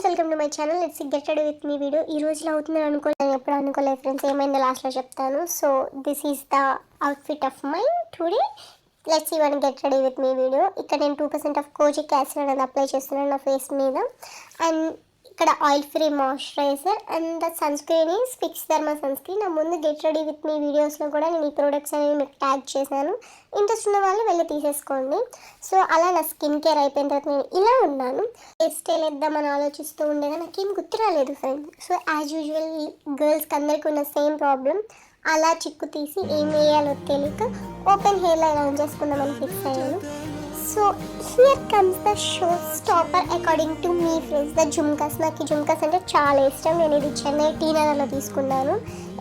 Welcome to my channel. Let's get ready with me video. ఈ రోజులో అవుతుందని అనుకోలేదు, ఎప్పుడు అనుకోలేదు ఫ్రెండ్స్. ఏమైందో లాస్ట్లో చెప్తాను. So this is the outfit of mine today. Let's even get ready with me video. ఇక్కడ నేను 2% ఆఫ్ కోజిక్ యాసిడ్ అనేది అప్లై చేస్తున్నాను నా ఫేస్ మీద. అండ్ ఇక్కడ oil free moisturiser and the sunscreen is Fixderma sunscreen. నా ముందు get ready with మీ వీడియోస్లో కూడా నేను ఈ ప్రోడక్ట్స్ అనేవి మీకు ట్యాగ్ చేశాను. ఇంట్రెస్ట్ ఉన్న వాళ్ళు వెళ్ళి తీసేసుకోండి. సో అలా నా స్కిన్ కేర్ అయిపోయిన తర్వాత నేను ఇలా ఉన్నాను. హెయిర్ స్టైల్ వేద్దామని ఆలోచిస్తూ ఉండేదా, నాకేం గుర్తు రాలేదు ఫ్రెండ్స్. సో యాజ్ యూజువల్ గర్ల్స్కి అందరికీ ఉన్న సేమ్ ప్రాబ్లం. అలా చిక్కు తీసి ఏం వేయాలో తెలియక ఓపెన్ హెయిర్లో ఇలా ఉంచేసుకుందామని ఫిక్స్ అయ్యాను. So here comes the show stopper according to me friends, the jhumkas. నాకు ఈ జుమ్కాస్ అంటే చాలా ఇష్టం. నేను ఇది చెన్నై టీనర్లో తీసుకున్నాను.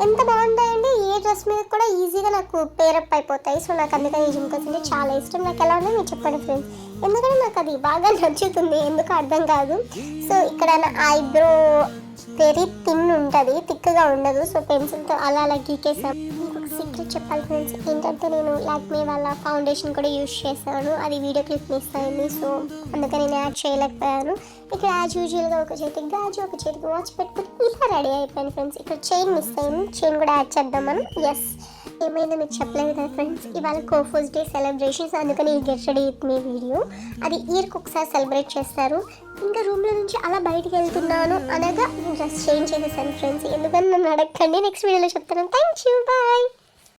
ఎంత బాగుంటాయండి, ఏ డ్రెస్ మీద కూడా ఈజీగా నాకు పేరప్ అయిపోతాయి. సో నాకు అందుకని ఈ జుమ్కాస్ అంటే చాలా ఇష్టం. నాకు ఎలా ఉందో మీరు చెప్పండి ఫ్రెండ్స్, ఎందుకంటే నాకు అది బాగా నచ్చుతుంది, ఎందుకు అర్థం కాదు. సో ఇక్కడ నా ఐబ్రో వెరీ థిన్ ఉంటుంది, థిక్గా ఉండదు. సో పెన్సిల్తో అలా అలా గీకేసాను. సీక్రెట్ చెప్పాలి ఫ్రెండ్స్, ఏంటంటే నేను లాక్మీ వాళ్ళ ఫౌండేషన్ కూడా యూజ్ చేశాను. అది వీడియో క్లిప్ మిస్ అయింది, సో అందుకని నేను యాడ్ చేయలేకపోయాను. ఇక్కడ యాజ్ యూజువల్గా ఒక చేతికి గాజు, ఒక చేతికి వాచ్ పెట్టుకుని ఇలా రెడీ అయిపోయాను ఫ్రెండ్స్. ఇక్కడ చైన్ మిస్ అయింది, చైన్ కూడా యాడ్ చేద్దాం మనం. ఎస్, ఏమైందో మీకు చెప్పలేదు కదా ఫ్రెండ్స్, ఇవాళ కోఫోస్ డే సెలబ్రేషన్స్, అందుకని ఈ get ready with me video. అది ఇయర్కి ఒకసారి సెలబ్రేట్ చేస్తారు. ఇంకా రూమ్లో నుంచి అలా బయటికి వెళ్తున్నాను అనగా డ్రెస్ చేంజ్ చేసేసాను ఫ్రెండ్స్. ఎందుకని నన్ను అడగండి, నెక్స్ట్ వీడియోలో చెప్తాను. Thank you, bye.